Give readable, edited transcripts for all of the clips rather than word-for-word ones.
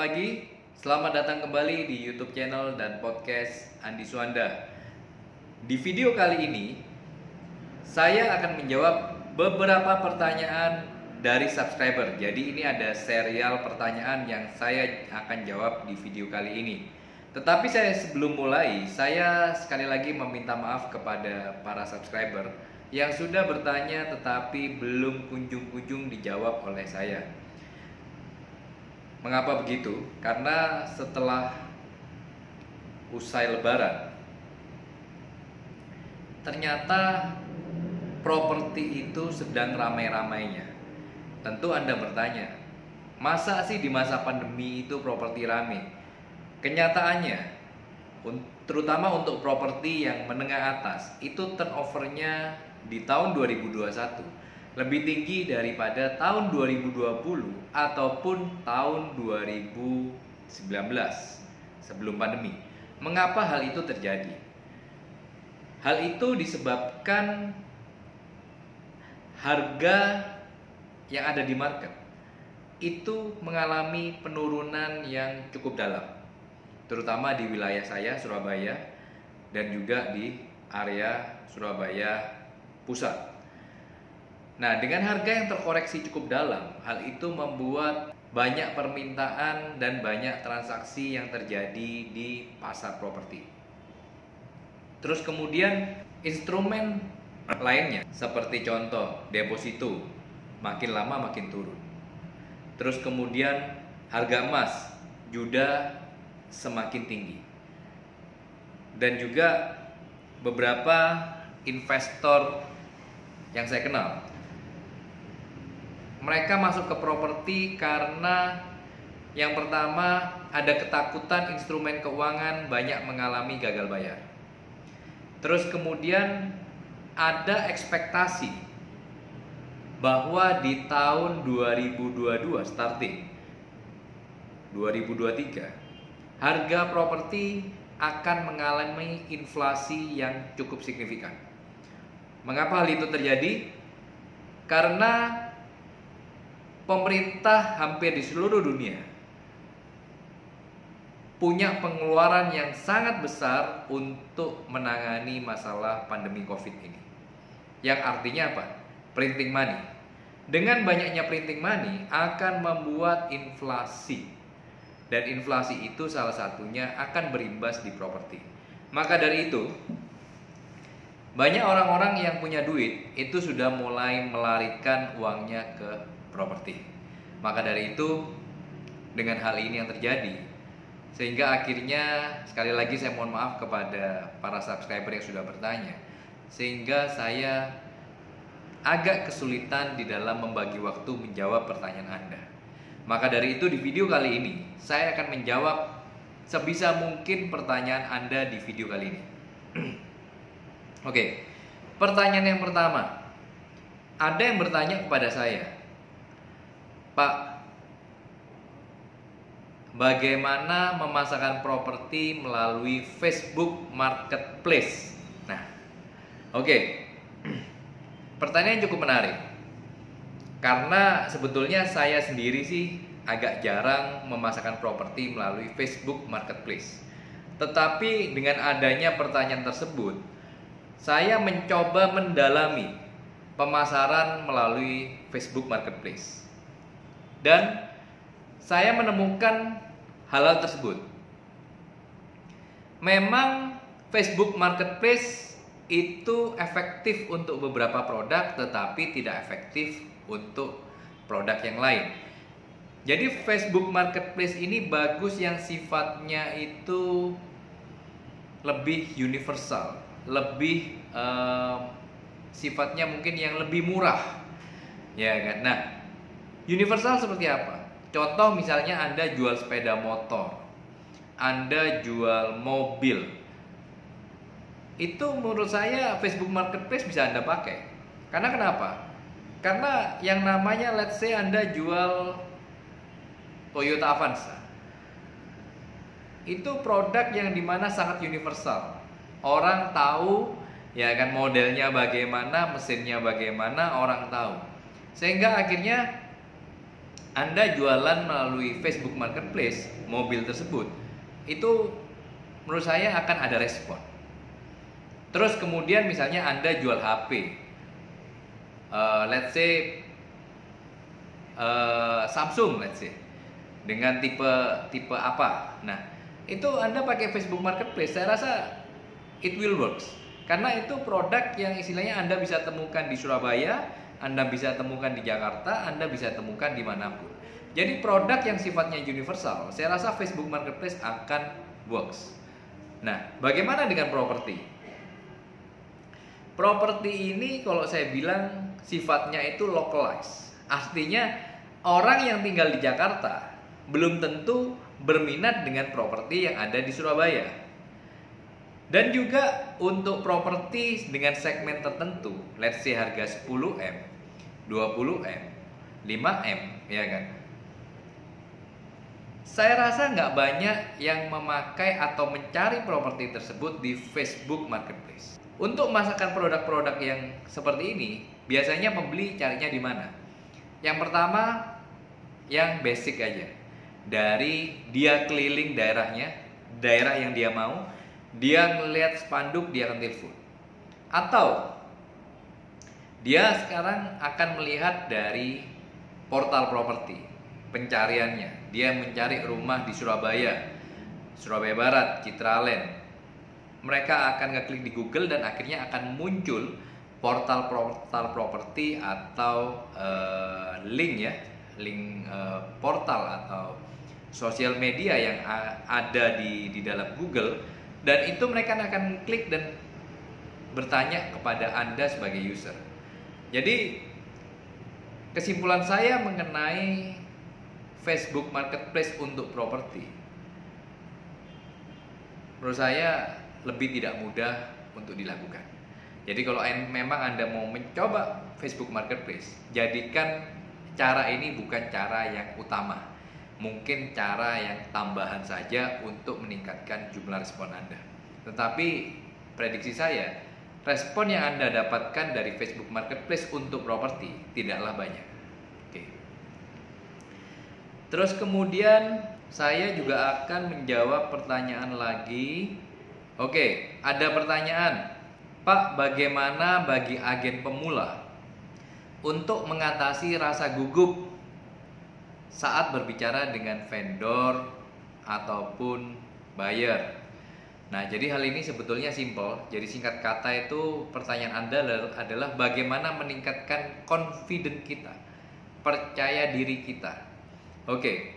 lagi. Selamat datang kembali di YouTube channel dan podcast Andi Suanda. Di video kali ini, saya akan menjawab beberapa pertanyaan dari subscriber. Jadi ini ada serial pertanyaan yang saya akan jawab di video kali ini. Tetapi sebelum mulai, saya sekali lagi meminta maaf kepada para subscriber yang sudah bertanya tetapi belum kunjung-kunjung dijawab oleh saya. Mengapa begitu? Karena setelah usai Lebaran, ternyata properti itu sedang ramai-ramainya. Tentu Anda bertanya, masa sih di masa pandemi itu properti ramai? Kenyataannya, terutama untuk properti yang menengah atas, itu turnovernya di tahun 2021 lebih tinggi daripada tahun 2020 ataupun tahun 2019 sebelum pandemi. Mengapa hal itu terjadi? Hal itu disebabkan harga yang ada di market itu mengalami penurunan yang cukup dalam, terutama di wilayah saya, Surabaya, dan juga di area Surabaya Pusat. Nah, dengan harga yang terkoreksi cukup dalam, hal itu membuat banyak permintaan dan banyak transaksi yang terjadi di pasar properti. Terus kemudian instrumen lainnya seperti contoh deposito makin lama makin turun. Terus kemudian harga emas juga semakin tinggi. Dan juga beberapa investor yang saya kenal, mereka masuk ke properti karena yang pertama ada ketakutan instrumen keuangan banyak mengalami gagal bayar. Terus kemudian ada ekspektasi bahwa di tahun 2022 starting 2023 harga properti akan mengalami inflasi yang cukup signifikan. Mengapa hal itu terjadi? Karena pemerintah hampir di seluruh dunia punya pengeluaran yang sangat besar untuk menangani masalah pandemi COVID ini. Yang artinya apa? Printing money. Dengan banyaknya printing money akan membuat inflasi. Dan inflasi itu salah satunya akan berimbas di properti. Maka dari itu, banyak orang-orang yang punya duit itu sudah mulai melarikan uangnya ke properti. Maka dari itu, dengan hal ini yang terjadi, sehingga akhirnya sekali lagi saya mohon maaf kepada para subscriber yang sudah bertanya, sehingga saya agak kesulitan di dalam membagi waktu menjawab pertanyaan Anda. Maka dari itu di video kali ini saya akan menjawab sebisa mungkin pertanyaan Anda di video kali ini. Oke, pertanyaan yang pertama, ada yang bertanya kepada saya, Pak, bagaimana memasarkan properti melalui Facebook Marketplace? Nah, oke. Pertanyaan yang cukup menarik. Karena sebetulnya saya sendiri sih agak jarang memasarkan properti melalui Facebook Marketplace. Tetapi dengan adanya pertanyaan tersebut, saya mencoba mendalami pemasaran melalui Facebook Marketplace. Dan saya menemukan hal tersebut. Memang Facebook Marketplace itu efektif untuk beberapa produk, tetapi tidak efektif untuk produk yang lain. Jadi Facebook Marketplace ini bagus yang sifatnya itu lebih universal, lebih sifatnya mungkin yang lebih murah, ya kan? Nah, universal seperti apa? Contoh misalnya Anda jual sepeda motor, Anda jual mobil, itu menurut saya Facebook Marketplace bisa Anda pakai. Karena kenapa? Karena yang namanya let's say Anda jual Toyota Avanza, itu produk yang dimana sangat universal. Orang tahu ya kan modelnya bagaimana, mesinnya bagaimana, orang tahu. Sehingga akhirnya Anda jualan melalui Facebook Marketplace mobil tersebut, itu menurut saya akan ada respon. Terus kemudian misalnya Anda jual HP, let's say Samsung, let's say dengan tipe apa. Nah, itu Anda pakai Facebook Marketplace, saya rasa it will works. Karena itu produk yang istilahnya Anda bisa temukan di Surabaya, Anda bisa temukan di Jakarta, Anda bisa temukan dimanapun. Jadi produk yang sifatnya universal, saya rasa Facebook Marketplace akan works. Nah, bagaimana dengan properti? Properti ini kalau saya bilang sifatnya itu localized. Artinya orang yang tinggal di Jakarta belum tentu berminat dengan properti yang ada di Surabaya. Dan juga untuk properti dengan segmen tertentu, let's say harga 10M, 20M, 5M, ya kan? Saya rasa nggak banyak yang memakai atau mencari properti tersebut di Facebook Marketplace. Untuk memasarkan produk-produk yang seperti ini, biasanya pembeli carinya di mana? Yang pertama, yang basic aja. Dari dia keliling daerahnya, daerah yang dia mau, dia ngelihat spanduk, dia akan telepon. Atau dia sekarang akan melihat dari portal properti, pencariannya. Dia mencari rumah di Surabaya, Surabaya Barat, Citraland. Mereka akan ngeklik di Google dan akhirnya akan muncul portal-portal properti atau link ya, link portal atau sosial media yang ada di dalam Google, dan itu mereka akan klik dan bertanya kepada Anda sebagai user. Jadi kesimpulan saya mengenai Facebook Marketplace untuk properti, menurut saya lebih tidak mudah untuk dilakukan. Jadi kalau memang Anda mau mencoba Facebook Marketplace, jadikan cara ini bukan cara yang utama. Mungkin cara yang tambahan saja untuk meningkatkan jumlah respon Anda. Tetapi prediksi saya, respon yang Anda dapatkan dari Facebook Marketplace untuk properti tidaklah banyak. Oke. Terus kemudian saya juga akan menjawab pertanyaan lagi. Oke, ada pertanyaan, Pak, bagaimana bagi agen pemula untuk mengatasi rasa gugup saat berbicara dengan vendor ataupun buyer? Nah, jadi hal ini sebetulnya simple. Jadi singkat kata itu pertanyaan Anda adalah bagaimana meningkatkan confidence kita, percaya diri kita. Oke,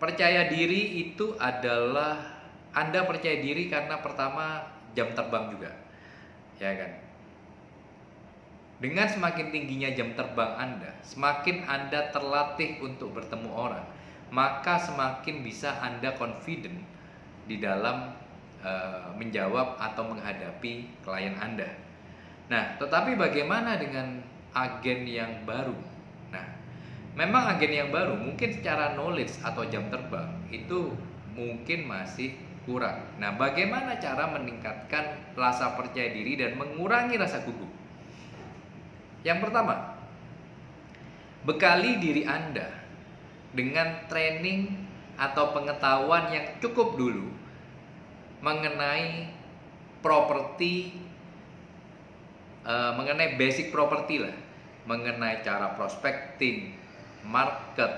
percaya diri itu adalah Anda percaya diri karena pertama jam terbang juga, ya kan? Dengan semakin tingginya jam terbang Anda, semakin Anda terlatih untuk bertemu orang, maka semakin bisa Anda confident di dalam menjawab atau menghadapi klien Anda. Nah, tetapi bagaimana dengan agen yang baru? Nah, memang agen yang baru mungkin secara knowledge atau jam terbang itu mungkin masih kurang. Nah, bagaimana cara meningkatkan rasa percaya diri dan mengurangi rasa gugup? Yang pertama, bekali diri Anda dengan training atau pengetahuan yang cukup dulu mengenai properti, mengenai basic properti lah, mengenai cara prospecting, market,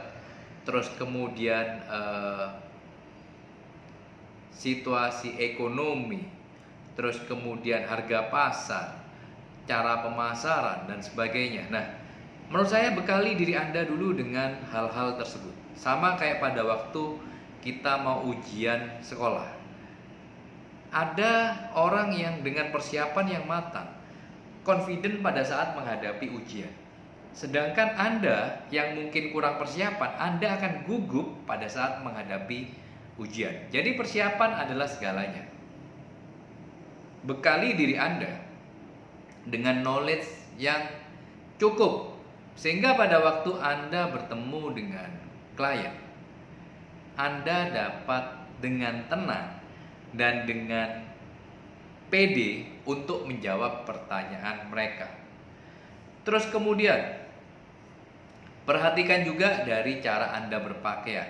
terus kemudian situasi ekonomi, terus kemudian harga pasar, cara pemasaran dan sebagainya. Nah, menurut saya bekali diri Anda dulu dengan hal-hal tersebut. Sama kayak pada waktu kita mau ujian sekolah. Ada orang yang dengan persiapan yang matang, confident pada saat menghadapi ujian. Sedangkan Anda yang mungkin kurang persiapan, Anda akan gugup pada saat menghadapi ujian. Jadi persiapan adalah segalanya. Bekali diri Anda dengan knowledge yang cukup, sehingga pada waktu Anda bertemu dengan klien, Anda dapat dengan tenang dan dengan pede untuk menjawab pertanyaan mereka. Terus kemudian Perhatikan juga dari cara Anda berpakaian.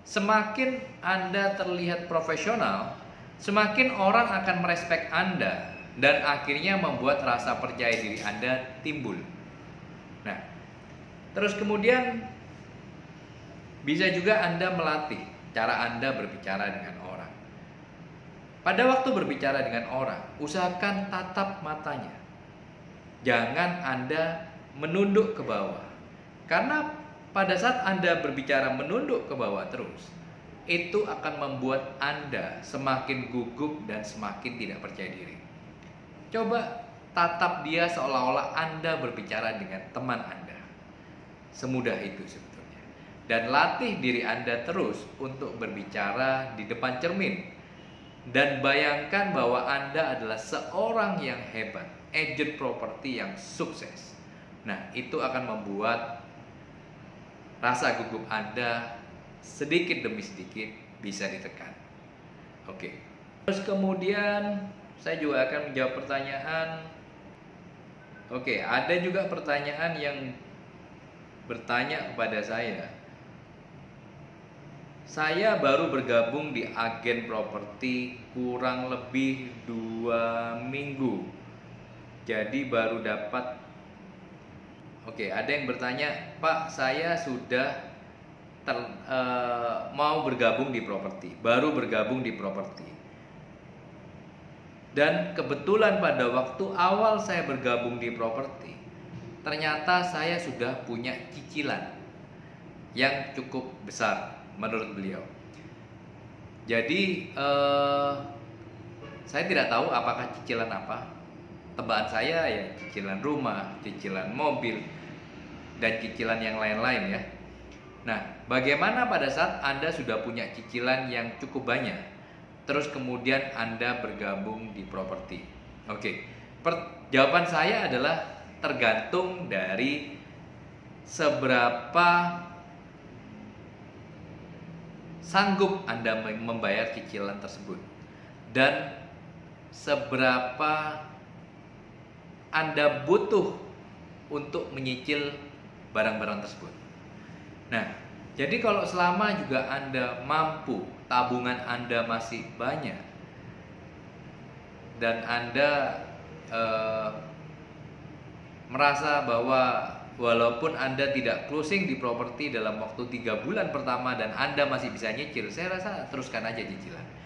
Semakin Anda terlihat profesional, semakin orang akan merespek Anda dan akhirnya membuat rasa percaya diri Anda timbul. Nah, terus kemudian bisa juga Anda melatih cara Anda berbicara dengan orang. Pada waktu berbicara dengan orang, usahakan tatap matanya. Jangan Anda menunduk ke bawah. Karena pada saat Anda berbicara menunduk ke bawah terus, itu akan membuat Anda semakin gugup dan semakin tidak percaya diri. Coba tatap dia seolah-olah Anda berbicara dengan teman Anda. Semudah itu sebetulnya. Dan latih diri Anda terus untuk berbicara di depan cermin. Dan bayangkan bahwa Anda adalah seorang yang hebat, agent properti yang sukses. Nah, itu akan membuat rasa gugup Anda sedikit demi sedikit bisa ditekan. Oke. Terus kemudian saya juga akan menjawab pertanyaan. Oke, ada juga pertanyaan yang bertanya kepada saya. Saya baru bergabung di agen properti kurang lebih 2 minggu. Jadi baru dapat. Oke, ada yang bertanya, Pak, saya sudah mau bergabung di properti, baru bergabung di properti. Dan kebetulan pada waktu awal saya bergabung di properti, ternyata saya sudah punya cicilan yang cukup besar menurut beliau. Jadi saya tidak tahu apakah cicilan apa. Tebakan saya ya cicilan rumah, cicilan mobil, dan cicilan yang lain-lain ya. Nah, bagaimana pada saat Anda sudah punya cicilan yang cukup banyak, terus kemudian Anda bergabung di properti? Oke, jawaban saya adalah tergantung dari seberapa sanggup Anda membayar cicilan tersebut dan seberapa Anda butuh untuk menyicil barang-barang tersebut. Nah, jadi kalau selama juga Anda mampu, tabungan Anda masih banyak, dan Anda merasa bahwa walaupun Anda tidak closing di properti dalam waktu 3 bulan pertama dan Anda masih bisa nyicil, saya rasa teruskan aja cicilan.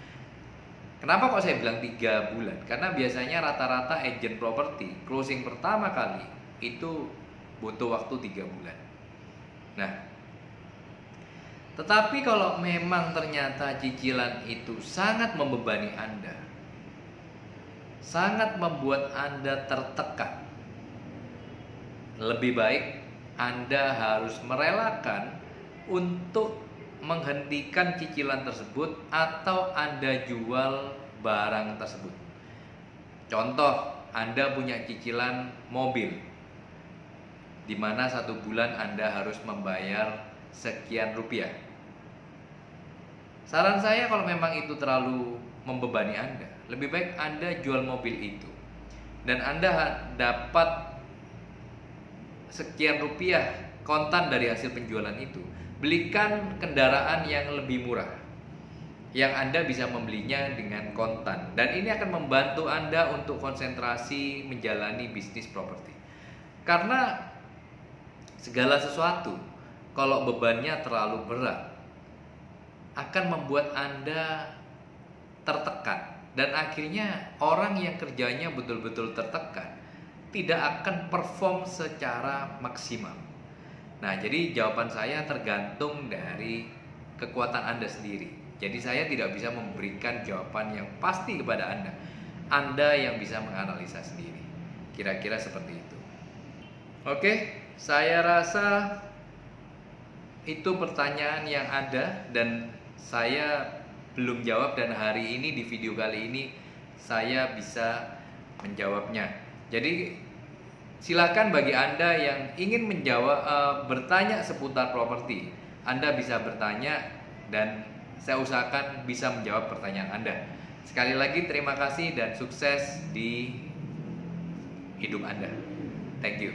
Kenapa kok saya bilang 3 bulan? Karena biasanya rata-rata agent properti closing pertama kali itu butuh waktu 3 bulan. Nah, tetapi kalau memang ternyata cicilan itu sangat membebani Anda, sangat membuat Anda tertekan, lebih baik Anda harus merelakan untuk menghentikan cicilan tersebut atau Anda jual barang tersebut. Contoh, Anda punya cicilan mobil, di mana 1 bulan Anda harus membayar sekian rupiah. Saran saya kalau memang itu terlalu membebani Anda, lebih baik Anda jual mobil itu dan Anda dapat sekian rupiah kontan dari hasil penjualan itu. Belikan kendaraan yang lebih murah, yang Anda bisa membelinya dengan kontan, dan ini akan membantu Anda untuk konsentrasi menjalani bisnis properti. Karena segala sesuatu kalau bebannya terlalu berat akan membuat Anda tertekan, dan akhirnya orang yang kerjanya betul-betul tertekan tidak akan perform secara maksimal. Nah, jadi jawaban saya tergantung dari kekuatan Anda sendiri. Jadi saya tidak bisa memberikan jawaban yang pasti kepada Anda. Anda yang bisa menganalisa sendiri. Kira-kira seperti itu. Oke, saya rasa itu pertanyaan yang ada dan saya belum jawab, dan hari ini di video kali ini saya bisa menjawabnya. Jadi silakan bagi Anda yang ingin bertanya seputar properti, Anda bisa bertanya dan saya usahakan bisa menjawab pertanyaan Anda. Sekali lagi terima kasih dan sukses di hidup Anda. Thank you.